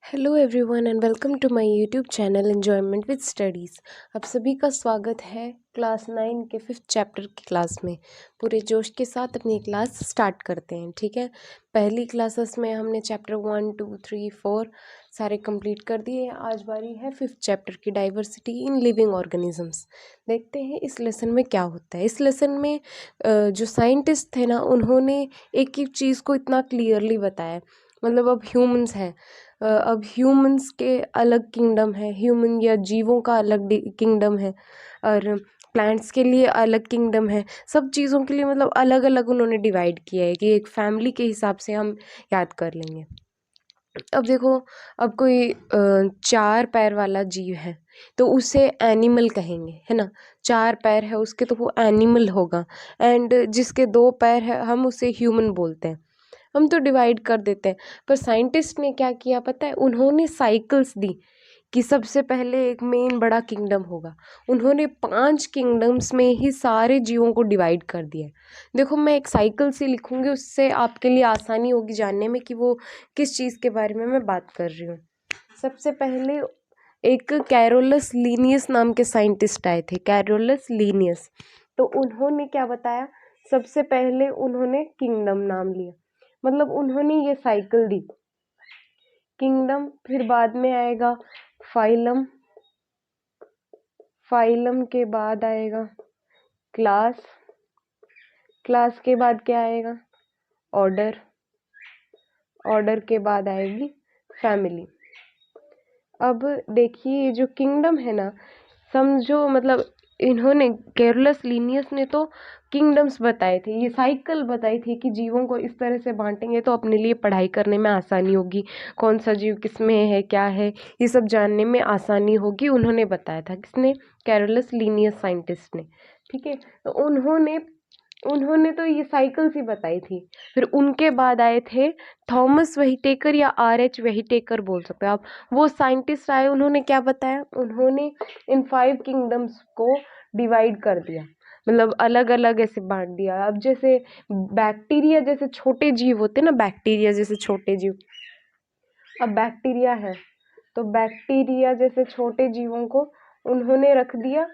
Hello everyone and welcome to my YouTube channel enjoyment with studies. आप सभी का स्वागत है क्लास 9 के 5th चैप्टर की क्लास में। पूरे जोश के साथ अपनी क्लास स्टार्ट करते हैं, ठीक है। पहली क्लासेस में हमने चैप्टर 1, 2, 3, 4 सारे कंप्लीट कर दिए। आज बारी है 5th चैप्टर की, डाइवर्सिटी इन लिविंग ऑर्गेनिजम्स। देखते हैं इस लेसन में क्या होता है। इस लेसन में जो साइंटिस्ट थे ना, उन्होंने एक एक चीज़ को इतना क्लियरली बताया। मतलब अब ह्यूमंस हैं, अब ह्यूमंस के अलग किंगडम है, ह्यूमन या जीवों का अलग किंगडम है, और प्लांट्स के लिए अलग किंगडम है। सब चीज़ों के लिए मतलब अलग अलग उन्होंने डिवाइड किया है कि एक फैमिली के हिसाब से हम याद कर लेंगे। अब देखो, अब कोई 4 पैर वाला जीव है तो उसे एनिमल कहेंगे, है ना। 4 पैर है उसके तो वो एनिमल होगा। एंड जिसके 2 पैर है हम उसे ह्यूमन बोलते हैं। हम तो डिवाइड कर देते हैं, पर साइंटिस्ट ने क्या किया पता है, उन्होंने साइकिल्स दी कि सबसे पहले एक मेन बड़ा किंगडम होगा। उन्होंने 5 किंगडम्स में ही सारे जीवों को डिवाइड कर दिया। देखो, मैं एक साइकिल से लिखूंगी, उससे आपके लिए आसानी होगी जानने में कि वो किस चीज़ के बारे में मैं बात कर रही हूँ। सबसे पहले एक कैरोलस लीनियस नाम के साइंटिस्ट आए थे, कैरोलस लीनियस। तो उन्होंने क्या बताया, सबसे पहले उन्होंने किंगडम नाम लिया, मतलब उन्होंने ये साइकिल दी, किंगडम, फिर बाद में आएगा फाइलम, फाइलम के बाद आएगा क्लास, क्लास के बाद क्या आएगा, ऑर्डर, ऑर्डर के बाद आएगी फैमिली। अब देखिए, ये जो किंगडम है ना, समझो मतलब इन्होंने, कैरोलस लीनियस ने तो किंगडम्स बताए थे, ये साइकिल बताई थी कि जीवों को इस तरह से बांटेंगे तो अपने लिए पढ़ाई करने में आसानी होगी, कौन सा जीव किस में है, क्या है, ये सब जानने में आसानी होगी। उन्होंने बताया था, किसने, कैरोलस लीनियस साइंटिस्ट ने, ठीक है। तो उन्होंने तो ये साइकिल्स ही बताई थी। फिर उनके बाद आए थे थॉमस व्हिटेकर, या R.H. व्हिटेकर बोल सकते हो आप। वो साइंटिस्ट आए, उन्होंने क्या बताया, उन्होंने इन 5 किंगडम्स को डिवाइड कर दिया, मतलब अलग अलग ऐसे बांट दिया। अब जैसे बैक्टीरिया जैसे छोटे जीव होते ना, बैक्टीरिया जैसे छोटे जीव, अब बैक्टीरिया है तो बैक्टीरिया जैसे छोटे जीवों को उन्होंने रख दिया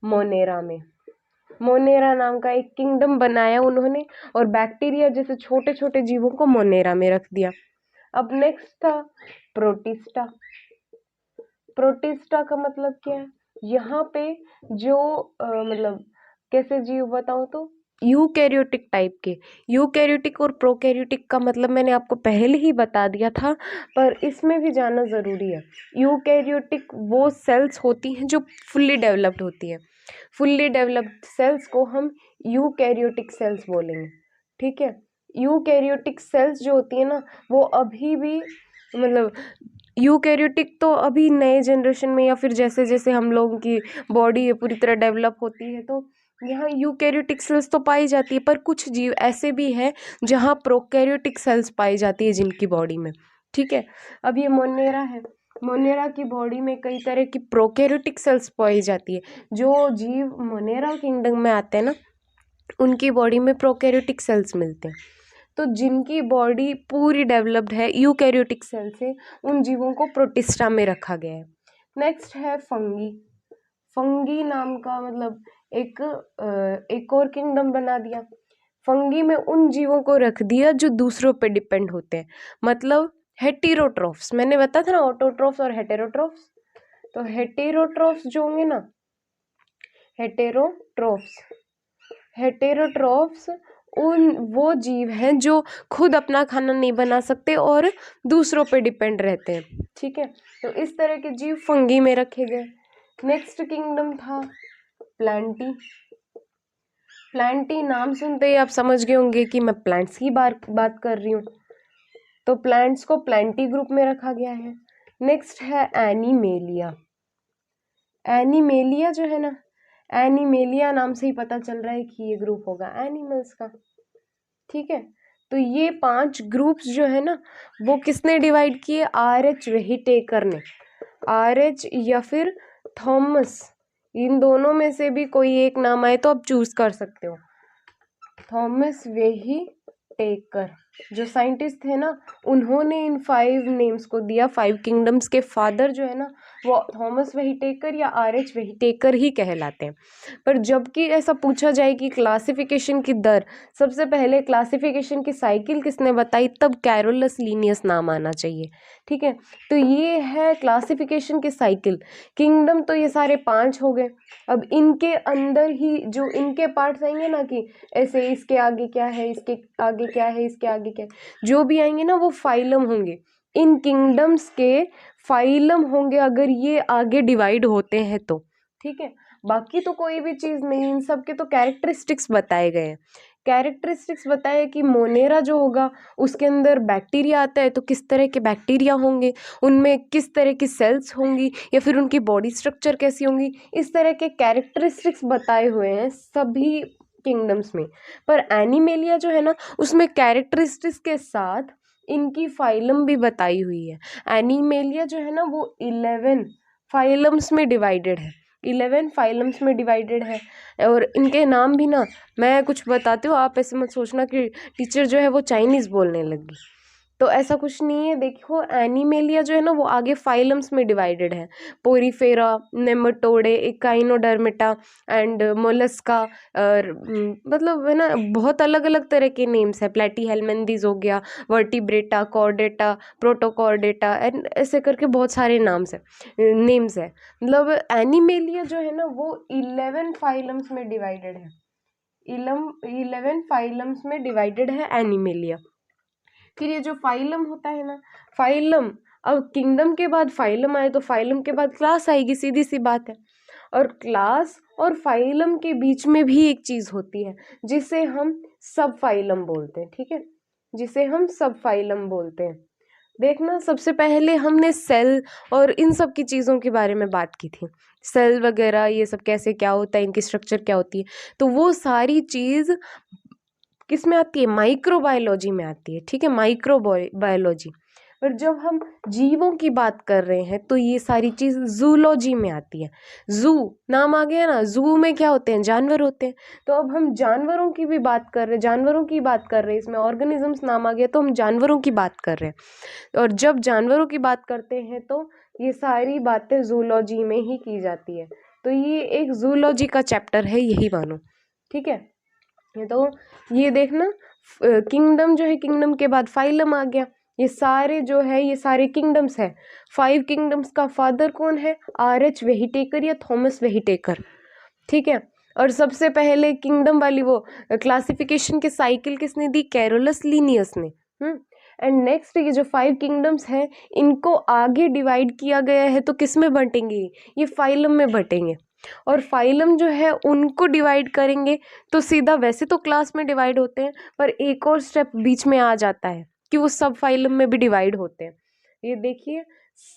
मोनेरा में, मोनेरा नाम का एक किंगडम बनाया उन्होंने, और बैक्टीरिया जैसे छोटे छोटे जीवों को मोनेरा में रख दिया। अब नेक्स्ट था प्रोटिस्टा। प्रोटिस्टा का मतलब क्या है, यहाँ पे जो मतलब कैसे जीव बताऊं तो यूकैरियोटिक टाइप के, यूकैरियोटिक और प्रोकैरियोटिक का मतलब मैंने आपको पहले ही बता दिया था, पर इसमें भी जानना ज़रूरी है। यूकैरियोटिक वो सेल्स होती हैं जो फुल्ली डेवलप्ड होती हैं, फुल्ली डेवलप्ड सेल्स को हम यूकैरियोटिक सेल्स बोलेंगे, ठीक है। यूकैरियोटिक सेल्स जो होती है ना, वो अभी भी मतलब यूकैरियोटिक तो अभी नए जनरेशन में, या फिर जैसे जैसे हम लोगों की बॉडी है पूरी तरह डेवलप होती है, तो यहाँ यूकैरियोटिक सेल्स तो पाई जाती है, पर कुछ जीव ऐसे भी है जहाँ प्रोकैरियोटिक सेल्स पाई जाती है जिनकी बॉडी में, ठीक है। अब ये मोनेरा है, मोनेरा की बॉडी में कई तरह की प्रोकैरियोटिक सेल्स पाई जाती है। जो जीव मोनेरा किंगडम में आते हैं ना, उनकी बॉडी में प्रोकैरियोटिक सेल्स मिलते हैं। तो जिनकी बॉडी पूरी डेवलप्ड है यूकैरियोटिक सेल से, उन जीवों को प्रोटिस्टा में रखा गया है। नेक्स्ट है फंगी। फंगी नाम का मतलब एक और किंगडम बना दिया। फंगी में उन जीवों को रख दिया जो दूसरों पे डिपेंड होते हैं, मतलब हेटेरोट्रॉफ्स। मैंने बताया था ना ऑटोट्रॉफ्स और हेटेरोट्रॉफ्स, तो हेटेरोट्रॉफ्स जो होंगे ना, हेटेरोट्रॉफ्स, हेटेरोट्रॉफ्स उन वो जीव हैं जो खुद अपना खाना नहीं बना सकते और दूसरों पे डिपेंड रहते हैं, ठीक है। तो इस तरह के जीव फंगी में रखे गए। नेक्स्ट किंगडम था प्लांटी। प्लांटी नाम सुनते ही आप समझ गए होंगे कि मैं प्लांट्स की बात कर रही हूँ, तो प्लांट्स को प्लांटी ग्रुप में रखा गया है। नेक्स्ट है एनिमेलिया। एनिमेलिया जो है ना, एनिमेलिया नाम से ही पता चल रहा है कि ये ग्रुप होगा एनिमल्स का, ठीक है। तो ये 5 ग्रुप्स जो है ना, वो किसने डिवाइड किए, R.H. व्हिटेकर ने। R.H. या फिर थॉमस, इन दोनों में से भी कोई एक नाम आए तो आप चूज कर सकते हो, थॉमस व्हिटेकर, जो साइंटिस्ट थे ना, उन्होंने इन 5 नेम्स को दिया। 5 किंगडम्स के फादर जो है ना, वो थॉमस व्हिटेकर या आर.एच. व्हिटेकर ही कहलाते हैं। पर जबकि ऐसा पूछा जाए कि क्लासिफिकेशन की दर, सबसे पहले क्लासिफिकेशन की साइकिल किसने बताई, तब कैरोलस लीनियस नाम आना चाहिए। ठीक है, तो ये है क्लासिफिकेशन की साइकिल। किंगडम तो ये सारे 5 हो गए। अब इनके अंदर ही जो इनके पार्ट्स आएंगे ना, कि ऐसे इसके आगे क्या है, इसके आगे क्या है, इसके आगे क्या है, जो भी आएंगे ना वो फाइलम होंगे। इन किंगडम्स के फाइलम होंगे अगर ये आगे डिवाइड होते हैं तो। ठीक है, बाकी तो कोई भी चीज़ नहीं, इन सब के तो कैरेक्टरिस्टिक्स बताए गए हैं। कैरेक्टरिस्टिक्स बताए कि मोनेरा जो होगा उसके अंदर बैक्टीरिया आता है, तो किस तरह के बैक्टीरिया होंगे, उनमें किस तरह की सेल्स होंगी, या फिर उनकी बॉडी स्ट्रक्चर कैसी होंगी, इस तरह के कैरेक्टरिस्टिक्स बताए हुए हैं सभी किंगडम्स में। पर एनिमेलिया जो है ना, उसमें कैरेक्टरिस्टिक्स के साथ इनकी फाइलम भी बताई हुई है। एनिमेलिया जो है ना वो 11 फाइलम्स में डिवाइडेड है। 11 फाइलम्स में डिवाइडेड है। और इनके नाम भी ना, मैं कुछ बताती हूँ, आप ऐसे मत सोचना कि टीचर जो है वो चाइनीज़ बोलने लगी, तो ऐसा कुछ नहीं है। देखो एनिमेलिया जो है ना वो आगे फाइलम्स में डिवाइडेड है। पोरीफेरा, नेमाटोडे, एकाइनोडर्मिटा एंड मोलस्का, और मतलब है ना बहुत अलग अलग तरह के नेम्स है। प्लेटीहेल्मिन्थेस हो गया, वर्टिब्रेटा, कॉर्डेटा, प्रोटोकॉर्डेटा, एंड ऐसे करके बहुत सारे नेम्स है। मतलब एनिमेलिया जो है ना वो 11 फाइलम्स में डिवाइडेड है। 11 फाइलम्स में डिवाइडेड है एनिमेलिया। फिर ये जो फाइलम होता है ना, फाइलम, अब किंगडम के बाद फाइलम आए तो फाइलम के बाद क्लास आएगी, सीधी सी बात है। और क्लास और फाइलम के बीच में भी एक चीज होती है जिसे हम सब फाइलम बोलते हैं। ठीक है, जिसे हम सब फाइलम बोलते हैं। देखना, सबसे पहले हमने सेल और इन सब की चीज़ों के बारे में बात की थी। सेल वगैरह ये सब कैसे क्या होता है, इनकी स्ट्रक्चर क्या होती है, तो वो सारी चीज़ किस में आती है, माइक्रोबायोलॉजी में आती है। ठीक है, माइक्रोबायोलॉजी। और जब हम जीवों की बात कर रहे हैं तो ये सारी चीज़ जूलॉजी में आती है। जू नाम आ गया ना, जू में क्या होते हैं, जानवर होते हैं। तो अब हम जानवरों की भी बात कर रहे हैं, जानवरों की बात कर रहे हैं, इसमें ऑर्गेनिजम्स नाम आ गया तो हम जानवरों की बात कर रहे हैं। और जब जानवरों की बात करते हैं तो ये सारी बातें जूलॉजी में ही की जाती है। तो ये एक जूलॉजी का चैप्टर है, यही मानो। ठीक है, तो ये देखना, किंगडम जो है, किंगडम के बाद फाइलम आ गया। ये सारे जो है ये सारे किंगडम्स है। 5 किंगडम्स का फादर कौन है, आर.एच. व्हिटेकर या थॉमस व्हिटेकर। ठीक है, और सबसे पहले किंगडम वाली वो क्लासिफिकेशन के साइकिल किसने दी, कैरोलस लीनियस ने। एंड नेक्स्ट ये जो 5 किंगडम्स है इनको आगे डिवाइड किया गया है, तो किस में बंटेंगे, ये फाइलम में बंटेंगे। और फाइलम जो है उनको डिवाइड करेंगे तो सीधा, वैसे तो क्लास में डिवाइड होते हैं, पर एक और स्टेप बीच में आ जाता है कि वो सब फाइलम में भी डिवाइड होते हैं। ये देखिए,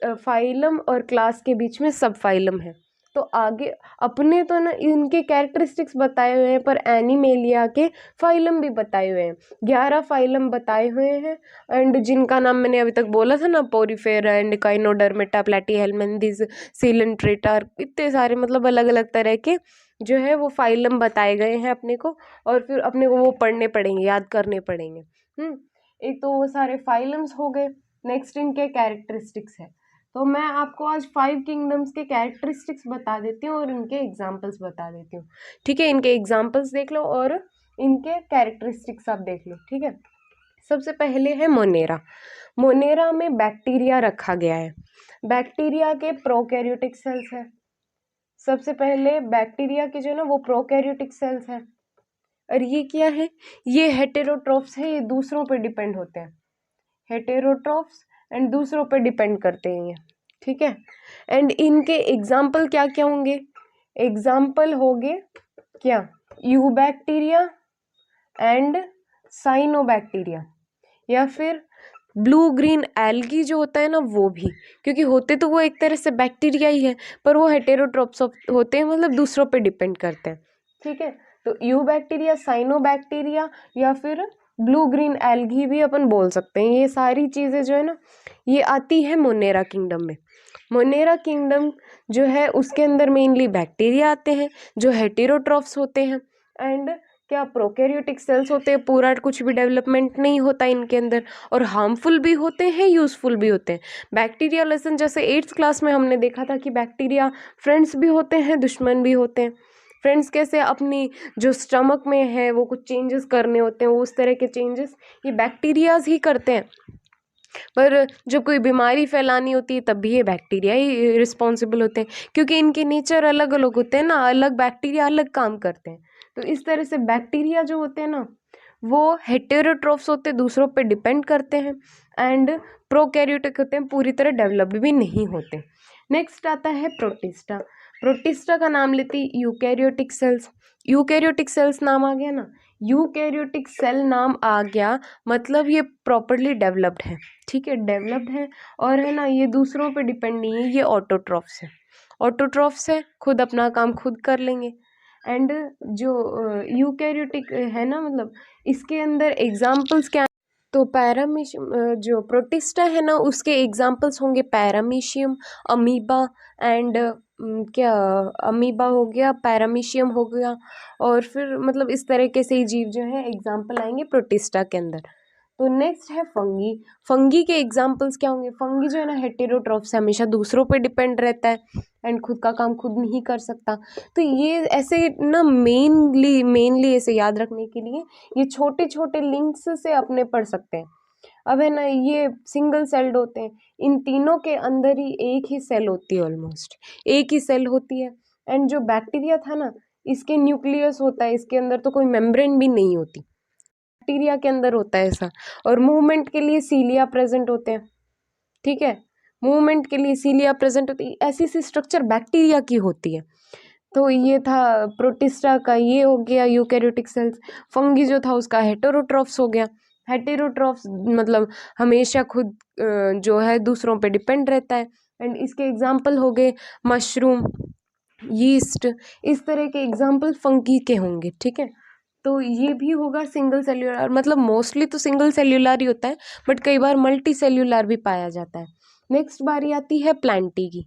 फाइलम और क्लास के बीच में सब फाइलम है। तो आगे अपने तो ना इनके कैरेक्टरिस्टिक्स बताए हुए हैं, पर एनिमेलिया के फाइलम भी बताए हुए हैं। 11 फाइलम बताए हुए हैं, एंड जिनका नाम मैंने अभी तक बोला था ना, पोरीफेरा एंड काइनोडर्मिटा, प्लेटीहेल्मिन्थेस, सीलेंट्रेटा, इतने सारे मतलब अलग अलग तरह के जो है वो फाइलम बताए गए हैं अपने को। और फिर अपने को वो पढ़ने पड़ेंगे, याद करने पड़ेंगे। एक तो वो सारे फाइलम्स हो गए। नेक्स्ट इनके कैरेक्टरिस्टिक्स है। तो मैं आपको आज 5 किंगडम्स के कैरेक्टरिस्टिक्स बता देती हूँ और इनके एग्जाम्पल्स बता देती हूँ। ठीक है, इनके एग्जाम्पल्स देख लो और इनके कैरेक्टरिस्टिक्स आप देख लो। ठीक है, सबसे पहले है मोनेरा। मोनेरा में बैक्टीरिया रखा गया है। बैक्टीरिया के प्रोकैरियोटिक सेल्स है। सबसे पहले बैक्टीरिया के जो है ना वो प्रोकैरियोटिक सेल्स है। और ये क्या है, ये हेटेरोट्रोफ्स है, ये दूसरों पर डिपेंड होते हैं। हेटेरोट्रोफ्स एंड दूसरों पर डिपेंड करते हैं ये। ठीक है, एंड इनके एग्जाम्पल क्या क्या होंगे, एग्जाम्पल होंगे क्या, यूबैक्टीरिया एंड साइनोबैक्टीरिया, या फिर ब्लू ग्रीन एल्गी जो होता है ना वो भी, क्योंकि होते तो वो एक तरह से बैक्टीरिया ही है, पर वो हेटेरोट्रोप्स होते हैं, मतलब दूसरों पे डिपेंड करते हैं। ठीक है, तो यूबैक्टीरिया, साइनोबैक्टीरिया या फिर ब्लू ग्रीन एल्गी भी अपन बोल सकते हैं। ये सारी चीज़ें जो है ना ये आती है मोनेरा किंगडम में। मोनेरा किंगडम जो है उसके अंदर मेनली बैक्टीरिया आते हैं जो हेटेरोट्रोफ्स होते हैं, एंड क्या प्रोकैरियोटिक सेल्स होते हैं, पूरा कुछ भी डेवलपमेंट नहीं होता इनके अंदर, और हार्मफुल भी होते हैं, यूज़फुल भी होते हैं। बैक्टीरिया लेसन जैसे 8th क्लास में हमने देखा था कि बैक्टीरिया फ्रेंड्स भी होते हैं, दुश्मन भी होते हैं। फ्रेंड्स कैसे, अपनी जो स्टमक में है वो कुछ चेंजेस करने होते हैं, वो उस तरह के चेंजेस ये बैक्टीरियाज ही करते हैं। पर जब कोई बीमारी फैलानी होती है तब भी ये बैक्टीरिया ही रिस्पॉन्सिबल होते हैं, क्योंकि इनके नेचर अलग अलग होते हैं ना, अलग बैक्टीरिया अलग काम करते हैं। तो इस तरह से बैक्टीरिया जो होते हैं ना वो हेटेरोट्रोफ्स होते हैं, दूसरों पे डिपेंड करते हैं, एंड प्रोकैरियोटिक होते हैं, पूरी तरह डेवलप्ड भी नहीं होते। नेक्स्ट आता है प्रोटिस्टा। प्रोटिस्टा का नाम लेती यूकैरियोटिक सेल्स। यूकैरियोटिक सेल्स नाम आ गया ना, यूकैरियोटिक सेल नाम आ गया मतलब ये प्रॉपरली डेवलप्ड है, ठीक है, डेवलप्ड है, और है ना ये दूसरों पे डिपेंड नहीं है, ये ऑटोट्रॉफ्स है। ऑटोट्रॉफ्स है, खुद अपना काम खुद कर लेंगे। एंड जो यूकैरियोटिक है ना, मतलब इसके अंदर एग्जाम्पल्स क्या, तो पैरामीशियम, जो प्रोटिस्टा है ना उसके एग्जाम्पल्स होंगे पैरामीशियम, अमीबा एंड क्या, अमीबा हो गया, पैरामीशियम हो गया, और फिर मतलब इस तरीके से ही जीव जो है एग्जाम्पल आएंगे प्रोटिस्टा के अंदर। तो नेक्स्ट है फंगी। फंगी के एग्जाम्पल्स क्या होंगे, फंगी जो है ना हेटेरोट्रॉफ्स, हमेशा दूसरों पे डिपेंड रहता है एंड खुद का काम खुद नहीं कर सकता। तो ये ऐसे ना मेनली ऐसे याद रखने के लिए ये छोटे छोटे लिंक्स से अपने पढ़ सकते हैं। अब है ना ये सिंगल सेल्ड होते हैं, इन तीनों के अंदर ही एक ही सेल होती है, ऑलमोस्ट एक ही सेल होती है। एंड जो बैक्टीरिया था ना इसके न्यूक्लियस होता है, इसके अंदर तो कोई मेम्ब्रेन भी नहीं होती, बैक्टीरिया के अंदर होता है ऐसा। और मूवमेंट के लिए सीलिया प्रेजेंट होते हैं, ठीक है, मूवमेंट के लिए सीलिया प्रेजेंट होती है, ऐसी सी स्ट्रक्चर बैक्टीरिया की होती है। तो ये था प्रोटिस्टा का, ये हो गया यूकैरियोटिक सेल्स। फंगी जो था उसका हेटेरोट्रॉफ्स हो गया। हेटेरोट्रॉफ्स मतलब हमेशा खुद जो है दूसरों पे डिपेंड रहता है, एंड इसके एग्जाम्पल हो गए मशरूम, यीस्ट, इस तरह के एग्जाम्पल फंगी के होंगे, ठीक है। तो ये भी होगा सिंगल सेल्यूलर, मतलब मोस्टली तो सिंगल सेल्यूलर ही होता है, बट कई बार मल्टी सेल्यूलर भी पाया जाता है। नेक्स्ट बारी आती है प्लांटी की।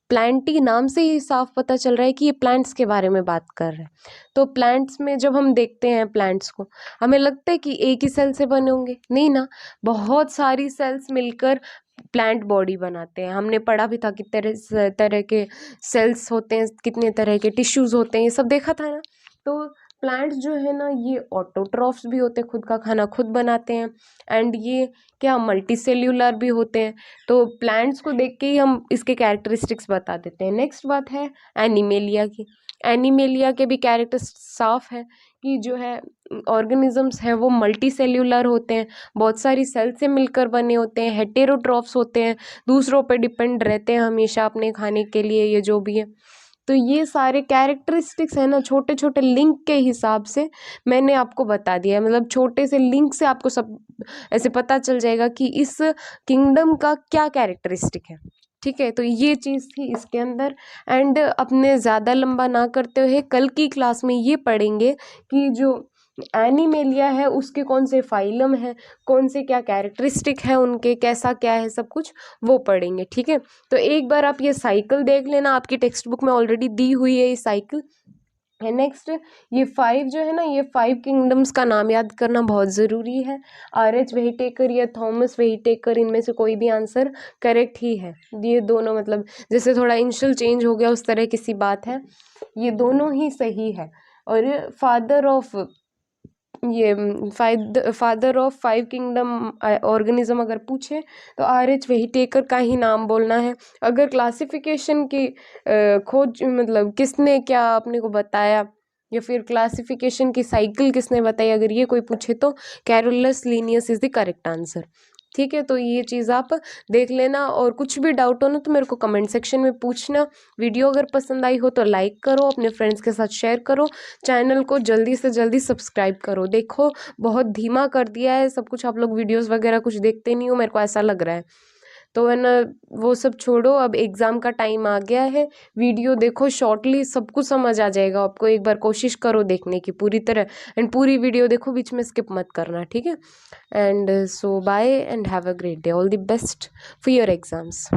प्लांटी नाम से ही साफ पता चल रहा है कि ये प्लांट्स के बारे में बात कर रहे हैं। तो प्लांट्स में जब हम देखते हैं प्लांट्स को, हमें लगता है कि एक ही सेल से बने होंगे, नहीं ना, बहुत सारी सेल्स मिलकर प्लांट बॉडी बनाते हैं। हमने पढ़ा भी था कि तरह तरह के सेल्स होते हैं, कितने तरह के टिश्यूज होते हैं, ये सब देखा था ना। तो प्लांट्स जो है ना ये ऑटोट्रॉफ्स भी होते हैं, खुद का खाना खुद बनाते हैं, एंड ये क्या मल्टी सेल्यूलर भी होते हैं। तो प्लांट्स को देख के ही हम इसके कैरेक्टरिस्टिक्स बता देते हैं। नेक्स्ट बात है एनिमेलिया की। एनिमेलिया के भी कैरेक्टर साफ है कि जो है ऑर्गेनिजम्स हैं वो मल्टी सेल्यूलर होते हैं, बहुत सारी सेल से मिलकर बने होते हैं, हेटेरोट्रॉफ्स होते हैं, दूसरों पर डिपेंड रहते हैं हमेशा अपने खाने के लिए, ये जो भी है। तो ये सारे कैरेक्टरिस्टिक्स है ना छोटे छोटे लिंक के हिसाब से मैंने आपको बता दिया है, मतलब छोटे से लिंक से आपको सब ऐसे पता चल जाएगा कि इस किंगडम का क्या कैरेक्टरिस्टिक है, ठीक है। तो ये चीज़ थी इसके अंदर। एंड अपने ज़्यादा लंबा ना करते हुए कल की क्लास में ये पढ़ेंगे कि जो एनिमेलिया है उसके कौन से फाइलम है, कौन से क्या कैरेक्टरिस्टिक है उनके, कैसा क्या है, सब कुछ वो पढ़ेंगे, ठीक है। तो एक बार आप ये साइकिल देख लेना, आपकी टेक्स्ट बुक में ऑलरेडी दी हुई है ये साइकिल है। नेक्स्ट ये 5 जो है ना, ये 5 किंगडम्स का नाम याद करना बहुत ज़रूरी है। RH वेहीटेकर या थॉमस वेहीटेकर, इनमें से कोई भी आंसर करेक्ट ही है। ये दोनों मतलब जैसे थोड़ा इनिशियल चेंज हो गया उस तरह की सी बात है, ये दोनों ही सही है। और फादर ऑफ ये फादर ऑफ 5 किंगडम ऑर्गेनिज्म अगर पूछे तो RH वेहीटेकर का ही नाम बोलना है। अगर क्लासिफिकेशन की खोज मतलब किसने क्या अपने को बताया, या फिर क्लासिफिकेशन की साइकिल किसने बताई, अगर ये कोई पूछे तो Carolus Linnaeus is the correct answer, ठीक है। तो ये चीज़ आप देख लेना, और कुछ भी डाउट हो ना तो मेरे को कमेंट सेक्शन में पूछना। वीडियो अगर पसंद आई हो तो लाइक करो, अपने फ्रेंड्स के साथ शेयर करो, चैनल को जल्दी से जल्दी सब्सक्राइब करो। देखो बहुत धीमा कर दिया है सब कुछ, आप लोग वीडियोस वगैरह कुछ देखते नहीं हो, मेरे को ऐसा लग रहा है। तो है ना वो सब छोड़ो, अब एग्ज़ाम का टाइम आ गया है। वीडियो देखो शॉर्टली, सब कुछ समझ आ जाएगा आपको। एक बार कोशिश करो देखने की पूरी तरह, एंड पूरी वीडियो देखो, बीच में स्किप मत करना, ठीक है। And so bye and have a great day, all the best for your exams.